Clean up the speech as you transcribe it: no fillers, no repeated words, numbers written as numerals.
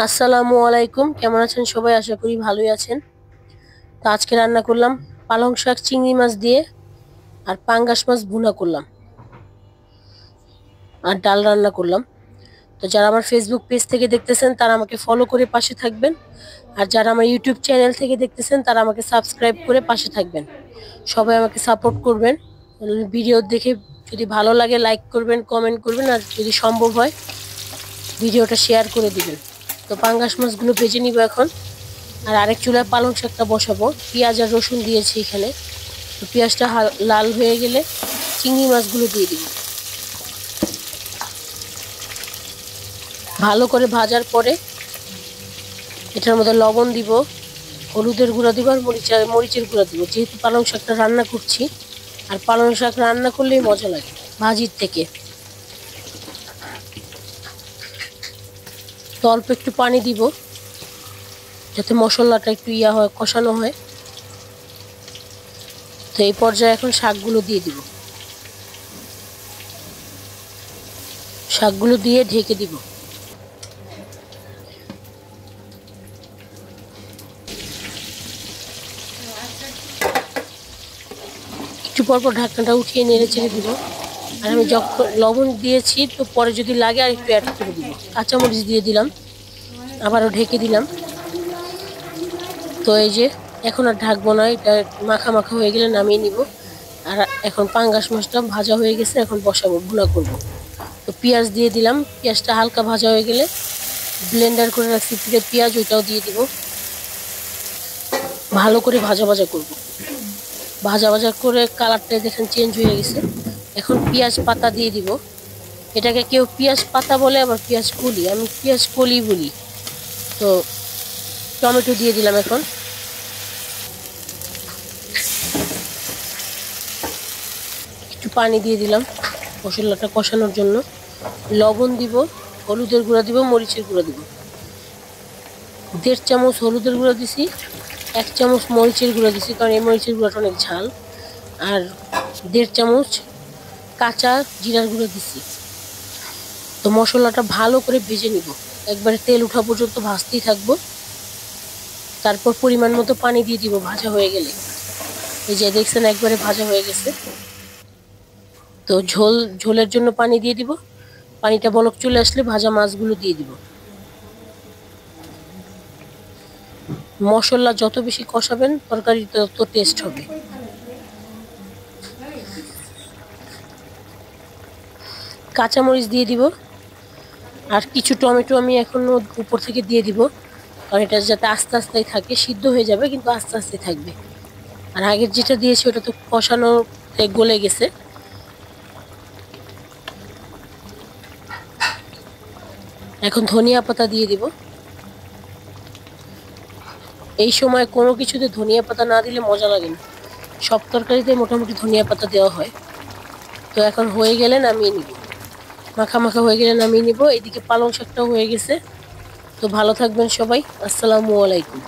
আসসালামু আলাইকুম। কেমন আছেন সবাই? আশা করি ভালোই আছেন। তো আজকে রান্না করলাম পালং শাক চিংড়ি মাছ দিয়ে, আর পাঙ্গাস মাছ ভুনা করলাম, আর ডাল রান্না করলাম। তো যারা আমার ফেসবুক পেজ থেকে দেখতেছেন তারা আমাকে ফলো করে পাশে থাকবেন, আর যারা আমার ইউটিউব চ্যানেল থেকে দেখতেছেন তারা আমাকে সাবস্ক্রাইব করে পাশে থাকবেন। সবাই আমাকে সাপোর্ট করবেন। ভিডিও দেখে যদি ভালো লাগে লাইক করবেন, কমেন্ট করবেন, আর যদি সম্ভব হয় ভিডিওটা শেয়ার করে দিবেন। তো পাঙ্গাস মাছগুলো ভেজে নিব এখন। আর আরেক চুলায় পালং শাকটা বসাবো। পেঁয়াজ আর রসুন দিয়েছি এখানে। তো পেঁয়াজটা লাল হয়ে গেলে চিংড়ি মাছগুলো দিয়ে দিব। ভালো করে ভাজার পরে এটার মধ্যে লবণ দিব, হলুদের গুঁড়া দিব, আর মরিচের গুঁড়া দিব। যেহেতু পালং শাকটা রান্না করছি, আর পালং শাক রান্না করলেই মজা লাগে ভাজির থেকে। তো অল্প একটু পানি দিব যাতে মশলাটা একটু হয়, কষানো হয়। তো এই পর্যায়ে এখন শাকগুলো দিয়ে দিব। শাকগুলো দিয়ে ঢেকে দিব। একটু পরপর ঢাকনাটা উঠিয়ে নেড়ে চেড়ে দিব। আর আমি যখন লবণ দিয়েছি, তো পরে যদি লাগে আর একটু অ্যাড করে দিব। কাঁচামরিচ দিয়ে দিলাম, আবারও ঢেকে দিলাম। তো এই যে এখন আর ঢাকবো না, এটা মাখা মাখা হয়ে গেলে নামিয়ে নিব। আর এখন পাঙ্গাস মাছটা ভাজা হয়ে গেছে, এখন বসাবো, ভুনা করব। তো পেঁয়াজ দিয়ে দিলাম, পেঁয়াজটা হালকা ভাজা হয়ে গেলে ব্লেন্ডার করে রাখছি পেঁয়াজ, ওইটাও দিয়ে দিব। ভালো করে ভাজা ভাজা করব। ভাজা ভাজা করে কালারটা দেখেন চেঞ্জ হয়ে গেছে। এখন পেঁয়াজ পাতা দিয়ে দিব। এটাকে কেউ পেঁয়াজ পাতা বলে, আবার পেঁয়াজ কলি, আমি পেঁয়াজ কলি বলি। তো টমেটো দিয়ে দিলাম এখন। একটু পানি দিয়ে দিলাম মশলাটা কষানোর জন্য। লবণ দিব, হলুদের গুঁড়া দিব, মরিচের গুঁড়া দিব। 1.5 চামচ হলুদের গুঁড়া দিছি, 1 চামচ মরিচের গুঁড়া দিছি, কারণ এই মরিচের গুঁড়াটা অনেক ঝাল। আর 1.5 চামচ কাঁচা জিরার গুঁড়ো দিছি। তো মশলাটা ভালো করে ভেজে নিব, একবারে তেল উঠা পর্যন্ত ভাজতেই থাকবো। তারপর পরিমাণ মতো পানি দিয়ে দিব ভাজা হয়ে গেলে। এই যে দেখছেন একবারে ভাজা হয়ে গেছে। তো ঝোলের জন্য পানি দিয়ে দিব। পানিটা বলক চলে আসলে ভাজা মাছগুলো দিয়ে দিব। মশলা যত বেশি কষাবেন তরকারি তত টেস্ট হবে। কাঁচামরিচ দিয়ে দিব, আর কিছু টমেটো আমি এখন উপর থেকে দিয়ে দিব, কারণ এটা যাতে আস্তে আস্তে থাকে, সিদ্ধ হয়ে যাবে কিন্তু আস্তে আস্তে থাকবে। আর আগের যেটা দিয়েছি ওটা তো কষানো গলে গেছে। এখন ধনিয়া পাতা দিয়ে দিব। এই সময় কোনো কিছুতে ধনিয়া পাতা না দিলে মজা লাগে না। সব তরকারিতে মোটামুটি ধনিয়া পাতা দেওয়া হয়। তো এখন হয়ে গেলে নামিয়ে নিব, মাখা মাখা হয়ে গেলে নামিয়ে নিব। এদিকে পালং শাকটাও হয়ে গেছে। তো ভালো থাকবেন সবাই। আসসালামু আলাইকুম।